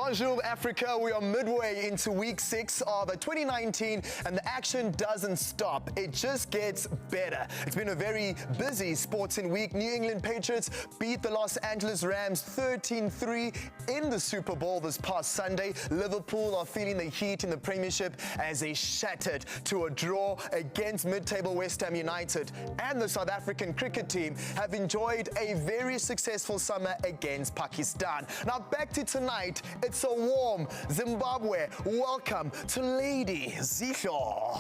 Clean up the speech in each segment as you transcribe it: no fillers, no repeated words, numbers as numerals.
Bonjour, Africa. We are midway into week 6 of 2019, and the action doesn't stop. It just gets better. It's been a very busy sporting week. New England Patriots beat the Los Angeles Rams 13-3 in the Super Bowl this past Sunday. Liverpool are feeling the heat in the Premiership as they shattered to a draw against mid-table West Ham United. And the South African cricket team have enjoyed a very successful summer against Pakistan. Now back to tonight. It's a warm Zimbabwe welcome to Lady Zihlo.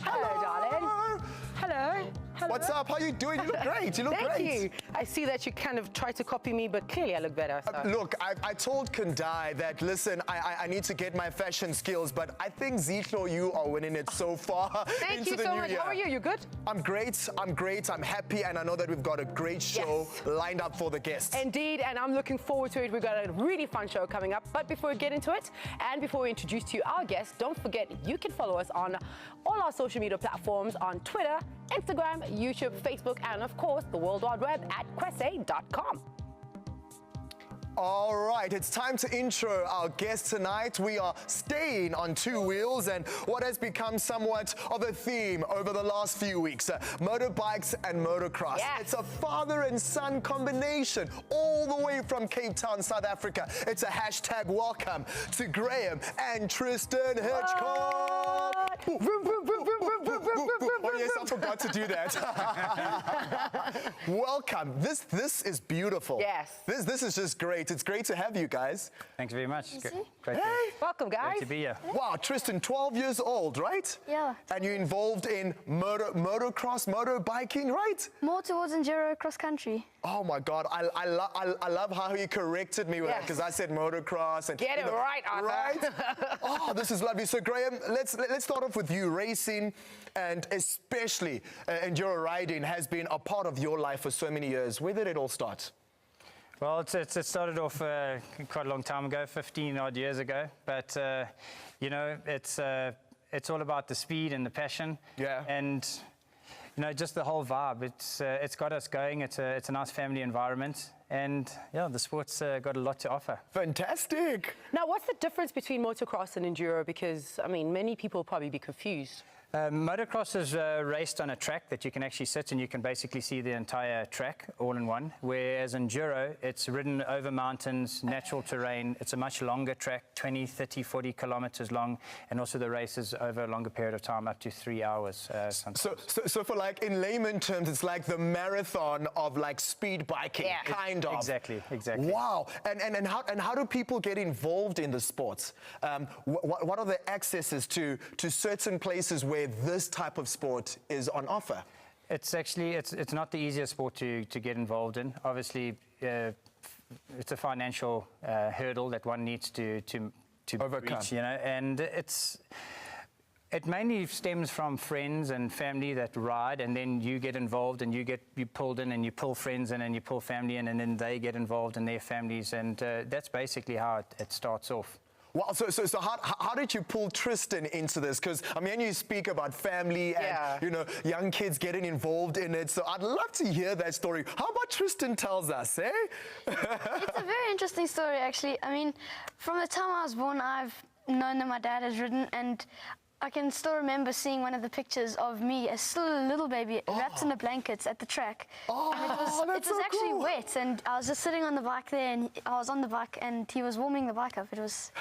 Hello, darling. Hello. Hello. What's up? How you doing? You look great. You look great. Thank you. I see that you kind of tried to copy me, but clearly I look better. So. Look, I told Kandai that, listen, I need to get my fashion skills, but I think Zihlo, you are winning it so far Thank into you the so new much. year. How are you? You good? I'm great. I'm happy, and I know that we've got a great show lined up for the guests. Indeed, and I'm looking forward to it. We've got a really fun show coming up. But before we get into it, and before we introduce to you our guests, don't forget you can follow us on all our social media platforms on Twitter, Instagram, YouTube, Facebook, and of course, the World Wide Web at kwese.com. All right, it's time to intro our guest tonight. We are staying on two wheels and what has become somewhat of a theme over the last few weeks, motorbikes and motocross. Yes. It's a father and son combination all the way from Cape Town, South Africa. It's a hashtag welcome to Graham and Tristan Hedgcock. Oh yes, I forgot to do that. Welcome. This is beautiful. Yes. This is just great. It's great to have you guys. Thanks very much. Great, Hey. Welcome, guys. great to be here. Wow, Tristan, 12 years old, right? Yeah. And you're involved in motocross, motorbiking, right? More towards enduro cross country. Oh my God, I love how he corrected me with that, because I said motocross and Get it right, Arthur. right? Oh, this is lovely. So Graham, let's start off with you. Racing and especially enduro riding has been a part of your life for so many years. Where did it all start? Well, it started off quite a long time ago, 15 odd years ago. But you know, it's all about the speed and the passion. Yeah. And you know, just the whole vibe. It's got us going. It's a nice family environment. And yeah, the sport's got a lot to offer. Fantastic. Now, what's the difference between motocross and enduro? Because, I mean, many people will probably be confused. Motocross is raced on a track that you can actually sit and you can basically see the entire track all in one, whereas enduro, it's ridden over mountains, natural terrain. It's a much longer track, 20, 30, 40 kilometers long, and also the race is over a longer period of time, up to 3 hours. So for like, in layman terms, it's like the marathon of like speed biking, kind of. Exactly. Wow. And how do people get involved in the sports? What are the accesses to certain places where this type of sport is on offer? It's actually, it's not the easiest sport to get involved in. Obviously, it's a financial hurdle that one needs to overcome. Reach, you know, and it mainly stems from friends and family that ride, and then you get involved and you pulled in, and you pull friends in and you pull family in, and then they get involved in their families, and that's basically how it starts off. Wow, so how did you pull Tristan into this? Because, I mean, you speak about family and, you know, young kids getting involved in it. So I'd love to hear that story. How about Tristan tells us, eh? It's a very interesting story, actually. I mean, from the time I was born, I've known that my dad has ridden, and I can still remember seeing one of the pictures of me as still a little baby wrapped in the blankets at the track. And it was actually wet, and I was just sitting on the bike there, and I was on the bike, and he was warming the bike up. It was...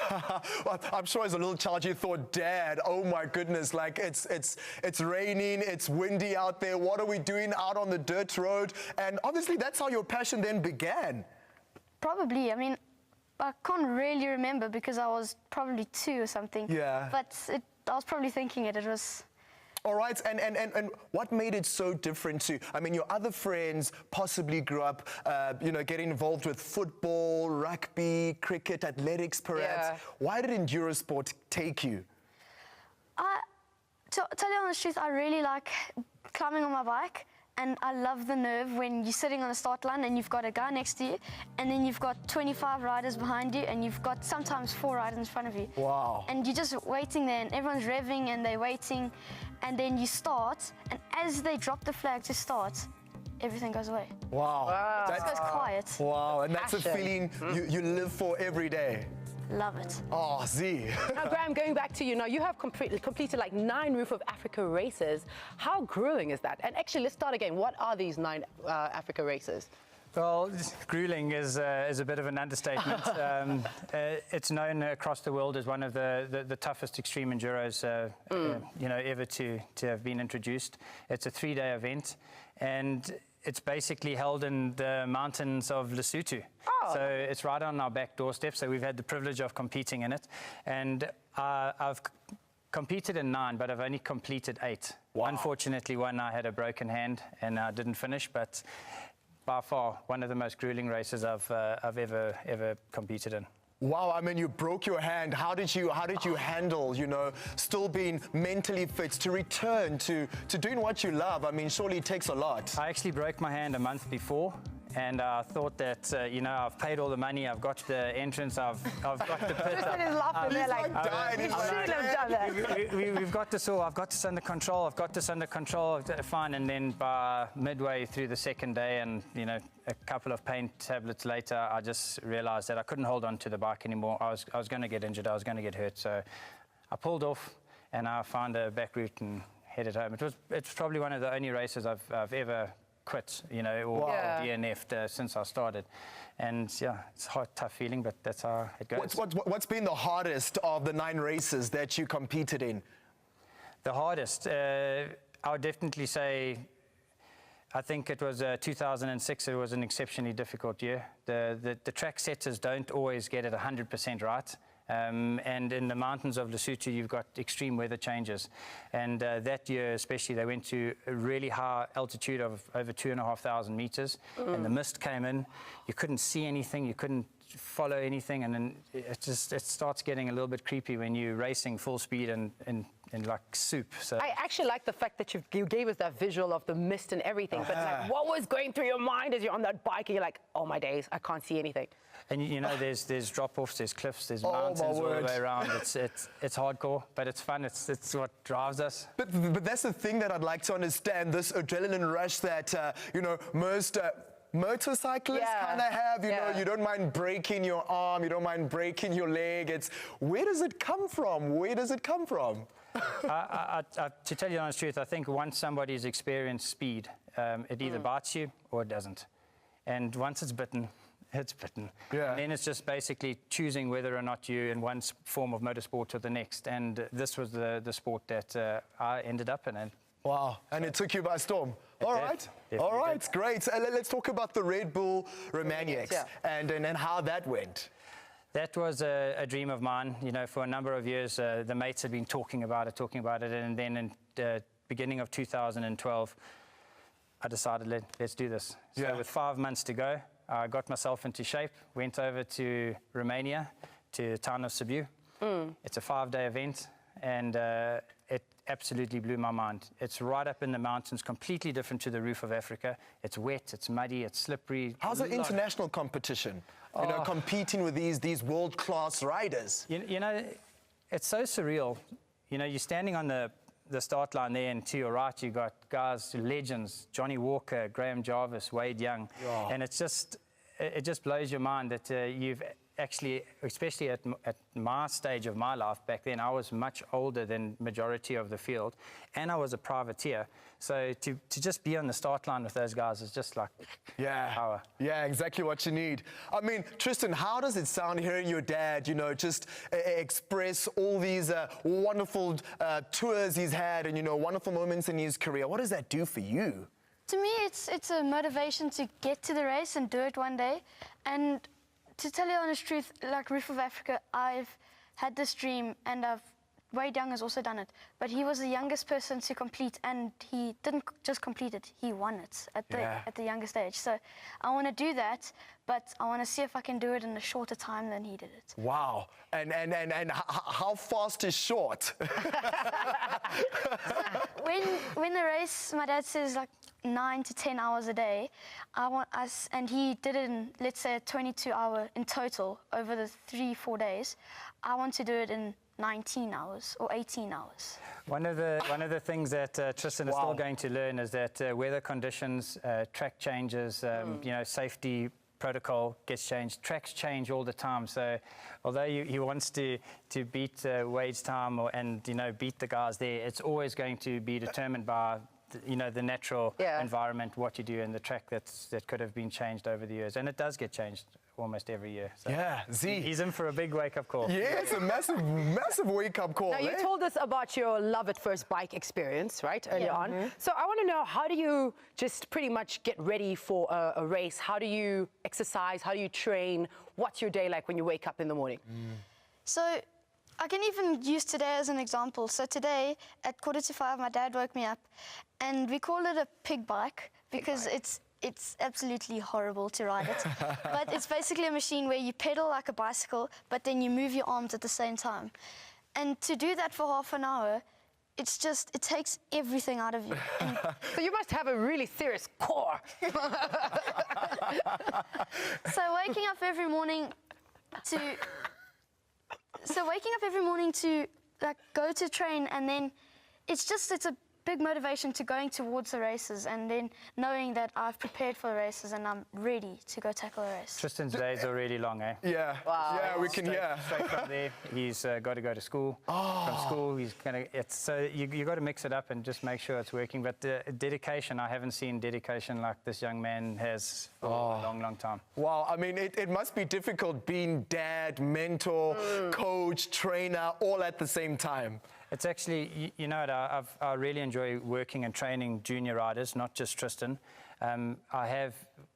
Well, I'm sure as a little child you thought, Dad, oh my goodness, like it's raining, it's windy out there, what are we doing out on the dirt road? And obviously that's how your passion then began. Probably. I mean, I can't really remember because I was probably 2 or something. Yeah. But I was probably thinking it was... All right, and what made it so different to, I mean, your other friends possibly grew up, you know, getting involved with football, rugby, cricket, athletics perhaps. Yeah. Why did enduro sport take you? To tell you the honest truth, I really like climbing on my bike. And I love the nerve when you're sitting on the start line and you've got a guy next to you, and then you've got 25 riders behind you, and you've got sometimes 4 riders in front of you. Wow. And you're just waiting there, and everyone's revving and they're waiting, and then you start, and as they drop the flag to start, everything goes away. Wow. It just goes quiet. Wow, and that's a Passion. feeling you live for every day. love it. Oh, Z. Now, Graham, going back to you, now you have completed like 9 Roof of Africa races. How grueling is that? And actually, let's start again. What are these 9 Africa races? Well, grueling is a bit of an understatement. It's known across the world as one of the toughest extreme enduros, ever to have been introduced. It's a 3-day event, and it's basically held in the mountains of Lesotho. Oh. So it's right on our back doorstep. So we've had the privilege of competing in it, and I've competed in 9, but I've only completed 8. Wow. Unfortunately, one I had a broken hand and I didn't finish, but by far one of the most grueling races I've ever competed in. Wow, I mean, you broke your hand. How did you handle, still being mentally fit to return to doing what you love? I mean, surely it takes a lot. I actually broke my hand a month before, and I thought that, I've paid all the money, I've got the entrance, I've got the pit. Tristan is laughing there like, dying. you shouldn't have done that. We've got this all, I've got this under control, fine. And then by midway through the second day and, a couple of pain tablets later, I just realized that I couldn't hold on to the bike anymore. I was going to get injured, I was going to get hurt. So I pulled off and I found a back route and headed home. It's probably one of the only races I've ever quit, or DNF'd since I started. And yeah, it's a hard, tough feeling, but that's how it goes. What's been the hardest of the 9 races that you competed in? The hardest, I would definitely say, I think it was 2006. It was an exceptionally difficult year. The track setters don't always get it 100% right. And in the mountains of Lesotho, you've got extreme weather changes. And that year especially, they went to a really high altitude of over 2,500 meters. And the mist came in. You couldn't see anything. You couldn't follow anything. And then it starts getting a little bit creepy when you're racing full speed and like soup. So I actually like the fact that you gave us that visual of the mist and everything. But like, what was going through your mind as you're on that bike and you're like, oh my days, I can't see anything. And there's drop-offs, there's cliffs, there's mountains all the way around. It's hardcore, but it's fun. It's what drives us. But that's the thing that I'd like to understand, this adrenaline rush that, most motorcyclists kind of have. You don't mind breaking your arm, you don't mind breaking your leg. Where does it come from? To tell you the honest truth, I think once somebody's experienced speed, it either bites you or it doesn't. And once it's bitten, it's bitten. Yeah. And then it's just basically choosing whether or not you're in one form of motorsport or the next. And this was the sport that I ended up in. Wow, and it took you by storm. All right, great. Let's talk about the Red Bull Romaniacs and how that went. That was a dream of mine. For a number of years, the mates had been talking about it, and then in the beginning of 2012, I decided, let's do this. So with 5 months to go, I got myself into shape, went over to Romania, to the town of Sibiu. It's a 5-day event, and it absolutely blew my mind. It's right up in the mountains, completely different to the Roof of Africa. It's wet, it's muddy, it's slippery. How's the international competition? Competing with these world-class riders. It's so surreal. You're standing on the start line there, and to your right, you've got guys, legends, Johnny Walker, Graham Jarvis, Wade Young. Yeah. And it just blows your mind that you've actually, especially at my stage of my life back then, I was much older than majority of the field, and I was a privateer. So to just be on the start line with those guys is just like power. Yeah, exactly what you need. I mean, Tristan, how does it sound hearing your dad, just express all these wonderful tours he's had and, wonderful moments in his career? What does that do for you? To me, it's a motivation to get to the race and do it one day. And to tell you the honest truth, like Roof of Africa, I've had this dream, and Wade Young has also done it. But he was the youngest person to complete, and he didn't just complete it, he won it at the youngest age. So I want to do that, but I want to see if I can do it in a shorter time than he did it. Wow. And how fast is short? When the race, my dad says like 9 to 10 hours a day, I want us, and he did it in, let's say, a 22-hour in total over the 3-4 days. I want to do it in 19 hours or 18 hours. One of the things that Tristan is still going to learn is that weather conditions, track changes, safety protocol gets changed. Tracks change all the time. So although he wants to beat Wade's time and beat the guys there, it's always going to be determined by the natural environment, what you do in the track that could have been changed over the years, and it does get changed almost every year. So yeah, Z. He's in for a big wake-up call. Yeah, it's a massive, massive wake-up call. Now, you told us about your love at first bike experience, right, earlier on. So I want to know, how do you just pretty much get ready for a race? How do you exercise? How do you train? What's your day like when you wake up in the morning? So I can even use today as an example. So today at 4:45, my dad woke me up, and we call it a pig bike because it's absolutely horrible to ride it. But it's basically a machine where you pedal like a bicycle, but then you move your arms at the same time. And to do that for half an hour, it takes everything out of you. And So you must have a really serious core. so waking up every morning to like go to train, and then it's a big motivation to going towards the races, and then knowing that I've prepared for the races and I'm ready to go tackle a race. Tristan's days are really long, eh? Yeah, yeah, we can hear. Straight from there, he's got to go to school. From school, he's going to... So you got to mix it up and just make sure it's working. But the dedication, I haven't seen dedication like this young man has for a long, long time. Wow, I mean, it must be difficult being dad, mentor, coach, trainer, all at the same time. It's actually, I really enjoy working and training junior riders, not just Tristan. I have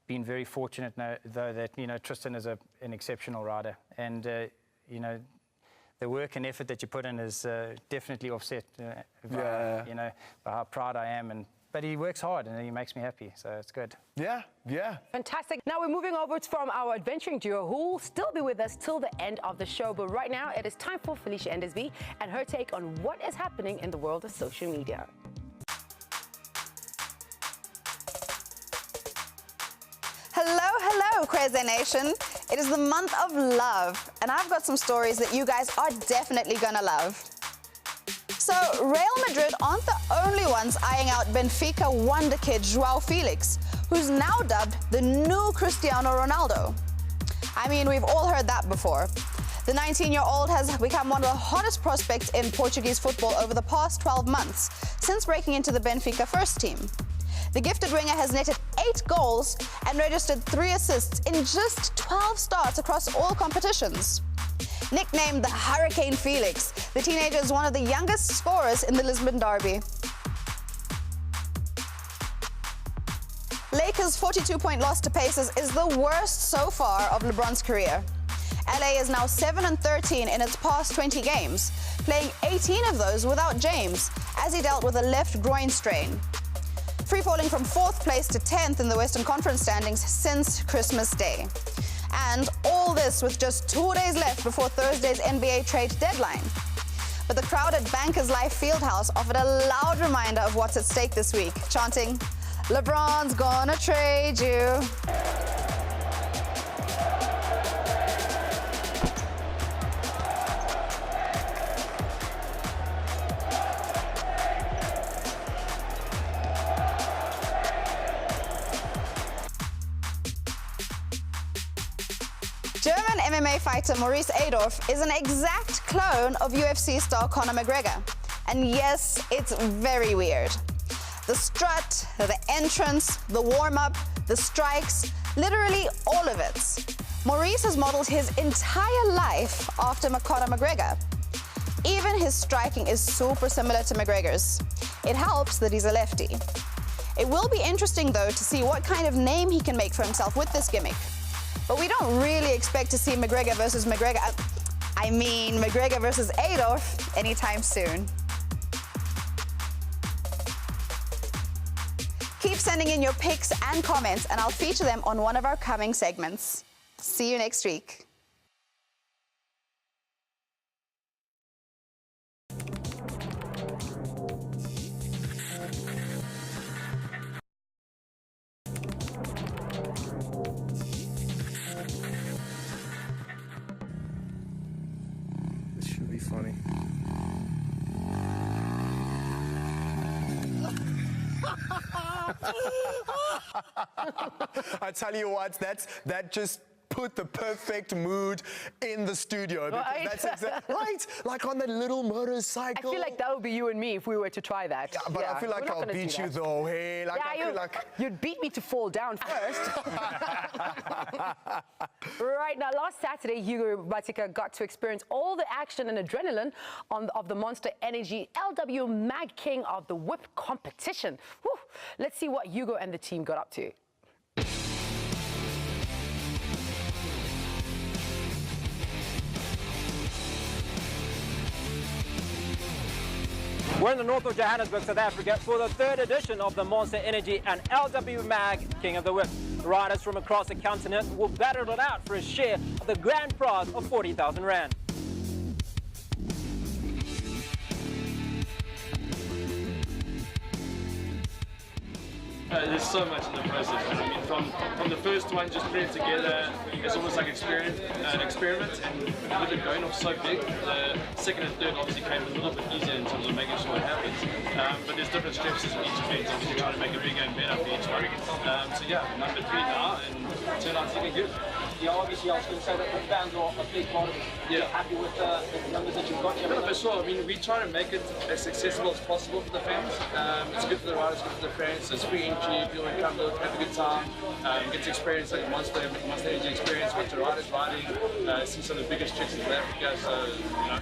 been very fortunate, though, that, Tristan is an exceptional rider. And, the work and effort that you put in is definitely offset by how proud I am. But he works hard and he makes me happy, so it's good. Yeah, yeah. Fantastic. Now we're moving over from our adventuring duo, who will still be with us till the end of the show. But right now, it is time for Felicia Endersby and her take on what is happening in the world of social media. Hello, hello, Crazy Nation. It is the month of love, and I've got some stories that you guys are definitely gonna love. So, Real Madrid aren't the only ones eyeing out Benfica wonder kid João Felix, who's now dubbed the new Cristiano Ronaldo. I mean, we've all heard that before. The 19-year-old has become one of the hottest prospects in Portuguese football over the past 12 months, since breaking into the Benfica first team. The gifted winger has netted 8 goals and registered 3 assists in just 12 starts across all competitions. Nicknamed the Hurricane Felix, the teenager is one of the youngest scorers in the Lisbon derby. Lakers' 42-point loss to Pacers is the worst so far of LeBron's career. LA is now 7-13 in its past 20 games, playing 18 of those without James, as he dealt with a left groin strain. Free-falling from 4th place to 10th in the Western Conference standings since Christmas Day. And all this with just 2 days left before Thursday's NBA trade deadline. But the crowd at Bankers Life Fieldhouse offered a loud reminder of what's at stake this week, chanting, "LeBron's gonna trade you." German MMA fighter Maurice Adolf is an exact clone of UFC star Conor McGregor. And yes, it's very weird. The strut, the entrance, the warm-up, the strikes, literally all of it. Maurice has modeled his entire life after Conor McGregor. Even his striking is super similar to McGregor's. It helps that he's a lefty. It will be interesting, though, to see what kind of name he can make for himself with this gimmick. But we don't really expect to see McGregor versus Adolf anytime soon. Keep sending in your pics and comments, and I'll feature them on one of our coming segments. See you next week. This should be funny. I tell you what, that just put the perfect mood in the studio. Because Right. that's exactly right. Like on that little I motorcycle. feel like that would be you and me if we were to try that. Yeah, but I feel like we're not I'll gonna do beat you that. though. Hey, like I Yeah, feel like. you'd beat me to fall down first. Right, now last Saturday, Hugo Batika got to experience all the action and adrenaline of the Monster Energy LW Mag King of the Whip competition. Whew. Let's see what Hugo and the team got up to. We're in the north of Johannesburg, South Africa for the third edition of the Monster Energy and LW Mag King of the Whip. Riders from across the continent will battle it out for a share of the grand prize of 40,000 Rand. There's so much in the process. I mean, from the first one, just putting it together, it's almost like an experiment. And with it going off so big, the second and third obviously came a little bit easier in terms of making sure it happens. But there's different stretches in each event, obviously trying to make it bigger and better for each one. So yeah, number 3 now, and turned out looking good. Yeah, obviously I was going to say that the fans are a big part of it. Yeah. You're happy with the numbers that you've got here? No, for sure. I mean, we try to make it as accessible as possible for the fans. It's good for the riders, good for the fans. It's free entry. People can come look, have a good time, get to experience like a Monster Energy experience, watch the riders riding, see some of the biggest tricks in South Africa. So, you know.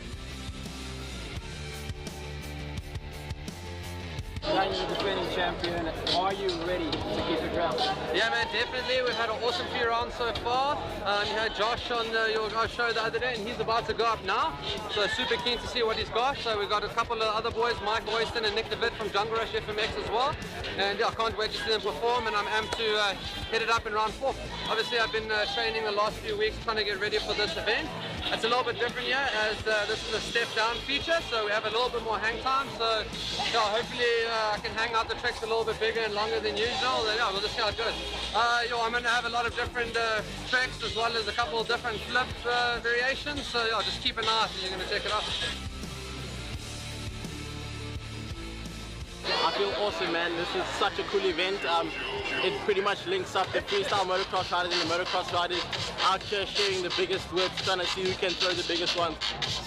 You're the defending champion. Are you ready to keep it round? Yeah, man, definitely. We've had an awesome few rounds so far. You had Josh on your guys' show the other day, and he's about to go up now. So super keen to see what he's got. So we've got a couple of other boys, Mike Royston and Nick DeVitt from Jungle Rush FMX as well. And yeah, I can't wait to see them perform, and I'm amped to hit it up in round 4. Obviously, I've been training the last few weeks trying to get ready for this event. It's a little bit different here, as this is a step-down feature, so we have a little bit more hang time. So yeah, hopefully I can hang out the tracks a little bit bigger and longer than usual. Then yeah, we'll just see how it goes. I'm going to have a lot of different tracks as well as a couple of different flip variations. So yeah, just keep an eye out and you're going to check it out. I feel awesome, man. This is such a cool event. It pretty much links up the freestyle motocross riders and the motocross riders out here sharing the biggest whips, trying to see who can throw the biggest ones.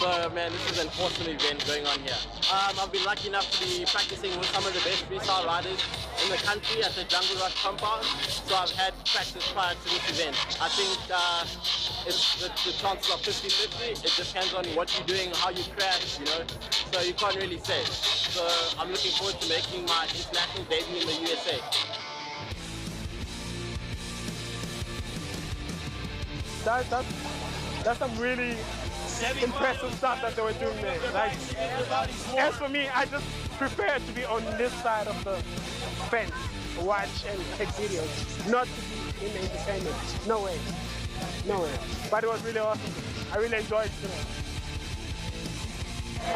So, man, this is an awesome event going on here. I've been lucky enough to be practicing with some of the best freestyle riders in the country at the Jungle Rush compound. So I've had practice prior to this event. I think the chances are 50-50. It depends on what you're doing, how you crash, you know. So you can't really say. So I'm looking forward to making my international debut in the USA. That's some really impressive stuff that they were doing there. Like, as for me, I just prefer to be on this side of the fence, watch and take videos, not to be in the entertainment. No way. No way. But it was really awesome. I really enjoyed it.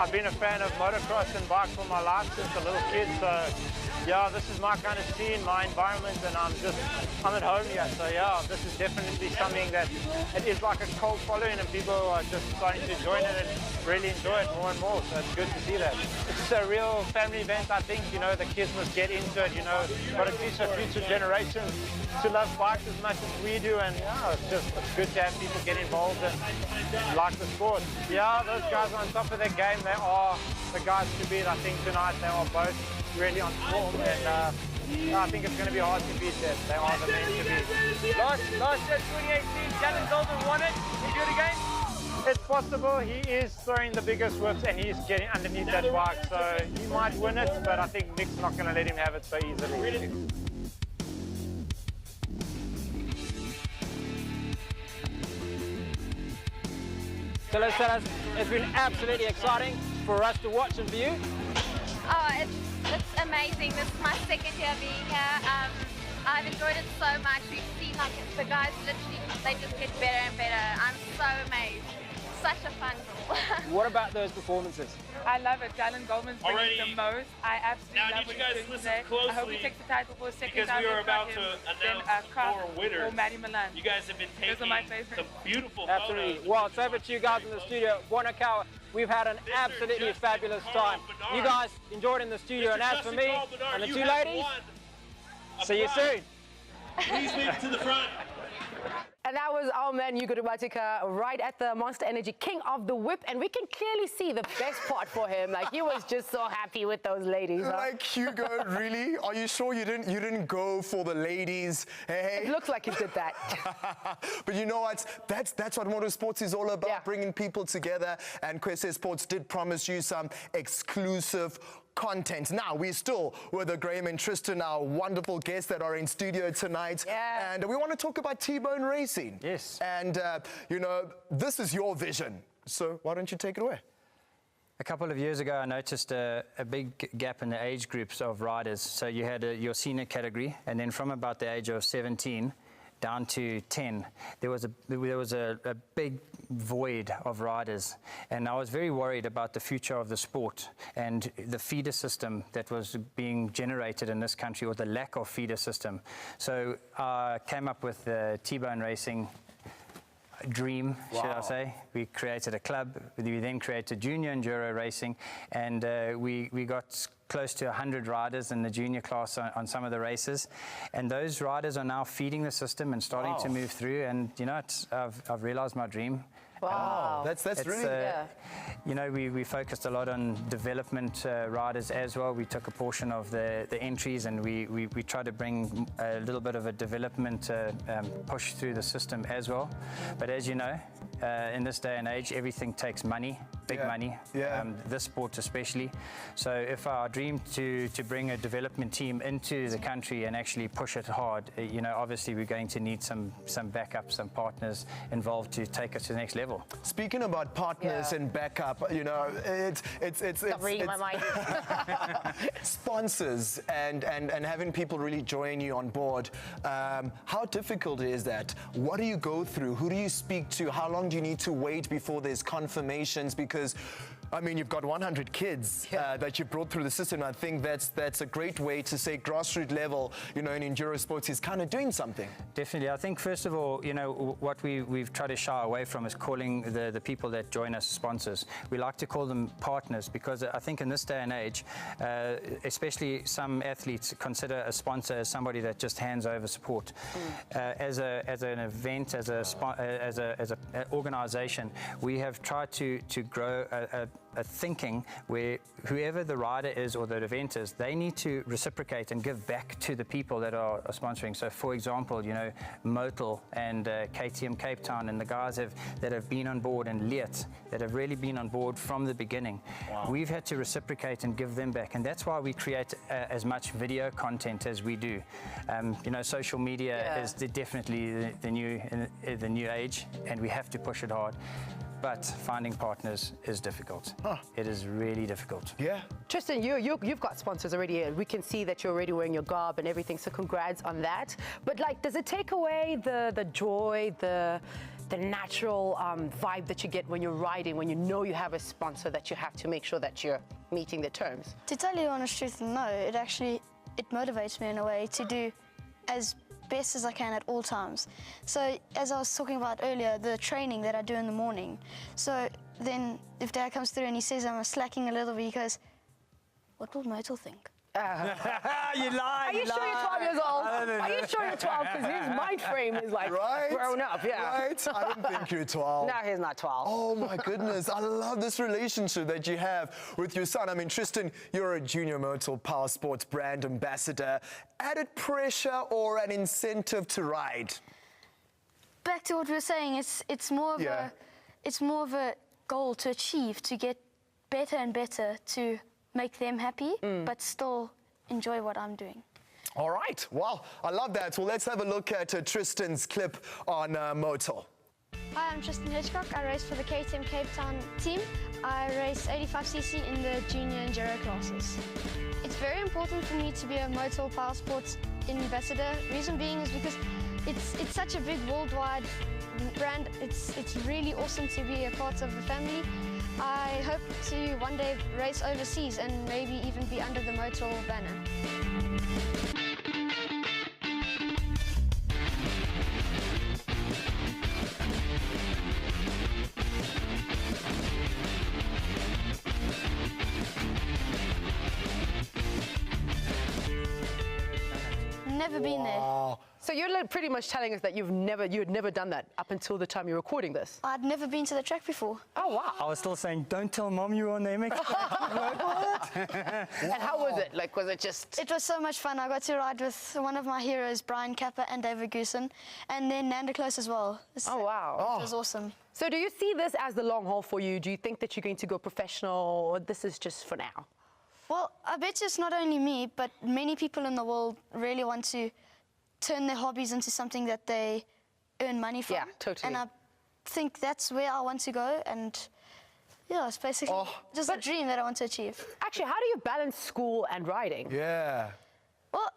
I've been a fan of motocross and bikes all my life since a little kid, so yeah, this is my kind of scene, my environment, and I'm at home here. So yeah, this is definitely something that it is like a cult following, and people are just starting to join it and really enjoy it more and more. So it's good to see that. It's a real family event, I think. You know, the kids must get into it. You know, got to teach the future generations to love bikes as much as we do, and yeah, it's good to have people get involved and like the sport. Yeah, those guys are on top of their game. They are the guys to beat. I think tonight they are both really on form, and I think it's going to be hard to beat them. They are the men to beat. Last year, 2018, Jalen Golden won it. Can you do it again? It's possible. He is throwing the biggest whips and he's getting underneath that bike, so he might win it, but I think Nick's not going to let him have it so easily. So let's tell us, it's been absolutely exciting for us to watch and view. Oh, it's amazing. This is my second year being here. I've enjoyed it so much. We've seen like the guys literally, they just get better and better. I'm so amazed. Such a fun group. What about those performances? I love it. Dallin Goldman's bringing the most. I absolutely Now, love did what you guys he's doing listen today. closely? I hope he takes the title for a second Because time. we are if not about to him, announce then, Kraft 4 winners. or Maddie Milan. You guys have been Those taking are my favorites. some beautiful Absolutely. photos. Well, it's over to you guys in the studio. Wanakawa, we've had an absolutely fabulous time. You guys enjoyed in the studio, and as for me and the two ladies, see you soon. Please move to the front. And that was our man, Hugo Dubatika, right at the Monster Energy King of the Whip. And we can clearly see the best part for him. Like, he was just so happy with those ladies. Huh? Like, Hugo, really? Are you sure you didn't go for the ladies? Hey? It looks like he did that. But you know what? That's what motorsports is all about, bringing people together. And Kwese Sports did promise you some exclusive content. Now, we're still with Graham and Tristan, our wonderful guests that are in studio tonight. Yeah. And we want to talk about T-Bone Racing. Yes. And, you know, this is your vision. So why don't you take it away? A couple of years ago, I noticed a big gap in the age groups of riders. So you had your senior category, and then from about the age of 17 down to 10, there was a big void of riders. And I was very worried about the future of the sport and the feeder system that was being generated in this country, or the lack of feeder system. So I came up with the T-Bone Racing dream, should I say. We created a club. We then created junior enduro racing, and we got close to 100 riders in the junior class on some of the races, and those riders are now feeding the system and starting to move through. And you know, I've realized my dream. Wow. That's really... You know, we focused a lot on development riders as well. We took a portion of the entries, and we tried to bring a little bit of a development push through the system as well. But as you know, in this day and age, everything takes money, big money, this sport especially. So if our dream to bring a development team into the country and actually push it hard, you know, obviously we're going to need some backup, some partners involved to take us to the next level. Speaking about partners and backup, you know, it's reading my mind. sponsors and having people really join you on board. How difficult is that? What do you go through? Who do you speak to? How long do you need to wait before there's confirmations? Because I mean, you've got 100 kids that you brought through the system. I think that's a great way to say grassroots level, you know, in enduro sports is kind of doing something. Definitely. I think, first of all, you know, what we've tried to shy away from is calling the people that join us sponsors. We like to call them partners, because I think in this day and age, especially some athletes consider a sponsor as somebody that just hands over support. As an event, as an organization, we have tried to grow a thinking where whoever the rider is or the event is, they need to reciprocate and give back to the people that are sponsoring. So, for example, you know, Motel and KTM Cape Town and the guys that have been on board, and Leet, that have really been on board from the beginning. We've had to reciprocate and give them back, and that's why we create as much video content as we do. You know, social media is definitely the new age, and we have to push it hard. But finding partners is difficult. It is really difficult. Yeah. Tristan, you've got sponsors already. We can see that you're already wearing your garb and everything, so congrats on that. But, like, does it take away the joy, the natural vibe that you get when you're riding, when you know you have a sponsor that you have to make sure that you're meeting the terms? To tell you the honest truth, no. It motivates me in a way to do as best as I can at all times. So, as I was talking about earlier, the training that I do in the morning. So then if Dad comes through and he says I'm slacking a little bit, he goes, what will Motel think? You lie. Are you sure you're 12 years old? Are you sure you're 12? Because his mind frame is like grown up. Right? I don't think you're 12. No, he's not 12. Oh my goodness, I love this relationship that you have with your son. I mean, Tristan, you're a junior motor power sports brand ambassador. Added pressure or an incentive to ride? Back to what we were saying, it's more of a goal to achieve, to get better and better, to make them happy, but still enjoy what I'm doing. All right, well, I love that. Well, let's have a look at Tristan's clip on Motel. Hi, I'm Tristan Hedgcock. I race for the KTM Cape Town team. I race 85cc in the junior enduro classes. It's very important for me to be a Motel Power Sports ambassador. Reason being is because it's such a big worldwide brand. It's really awesome to be a part of the family. I hope to one day race overseas and maybe even be under the Motel banner. Never been there. So you're pretty much telling us that you had never done that up until the time you're recording this. I'd never been to the track before. Oh, wow. I was still saying, don't tell Mom you were on the MX track. And how was it? Like, was it just... It was so much fun. I got to ride with one of my heroes, Brian Kappa and David Goosen, and then Nanda Close as well. Oh, wow. It was awesome. So do you see this as the long haul for you? Do you think that you're going to go professional, or this is just for now? Well, I bet it's not only me, but many people in the world really want to turn their hobbies into something that they earn money from. Yeah, totally. And I think that's where I want to go, and yeah, it's basically just a dream that I want to achieve. Actually, how do you balance school and riding? Yeah. Well,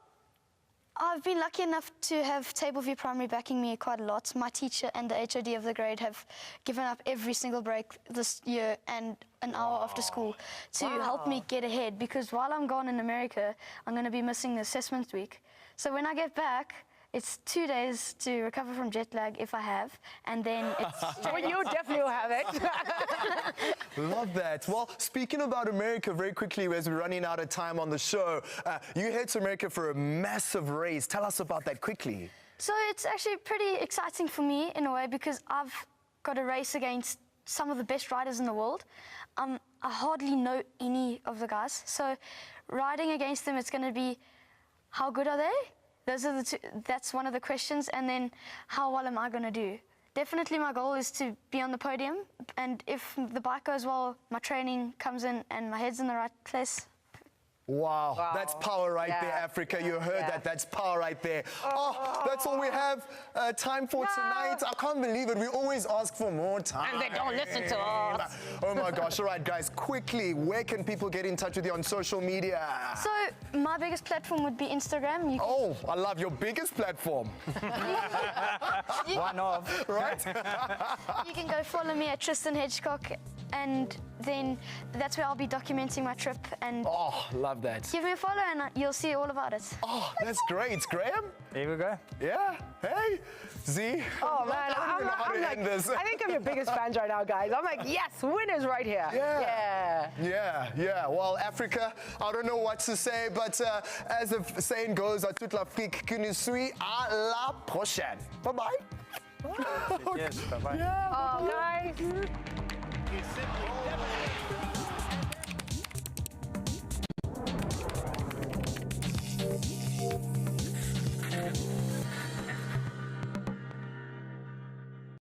I've been lucky enough to have Tableview Primary backing me quite a lot. My teacher and the HOD of the grade have given up every single break this year and an hour after school to help me get ahead, because while I'm gone in America, I'm going to be missing the assessment week. So when I get back, it's 2 days to recover from jet lag if I have, and then it's... Well, you definitely will have it. Love that. Well, speaking about America very quickly as we're running out of time on the show, you head to America for a massive race. Tell us about that quickly. So it's actually pretty exciting for me in a way, because I've got a race against some of the best riders in the world. I hardly know any of the guys. So riding against them, it's going to be, how good are they? Those are the two, that's one of the questions. And then how well am I going to do? Definitely my goal is to be on the podium. And if the bike goes well, my training comes in and my head's in the right place. Wow, that's power right there, Africa. You heard that. That's power right there. Oh, that's all we have time for tonight. I can't believe it. We always ask for more time. And they don't listen to us. Oh my gosh. All right, guys, quickly, where can people get in touch with you on social media? So my biggest platform would be Instagram. Oh, I love your biggest platform. One of. Right? You can go follow me at Tristan Hedgcock, and then that's where I'll be documenting my trip. And oh, love that. give me a follow and you'll see all about it. Oh, that's great. Graham? Here we go. Yeah. Hey, Z. Oh, man. I think I'm your biggest fans right now, guys. I'm like, yes, winners right here. Yeah. Well, Africa, I don't know what to say, but as the saying goes, à toute l'Afrique qui nous suit, à la prochaine. Bye-bye. Yes, bye-bye. Yeah, Oh, guys. You simply never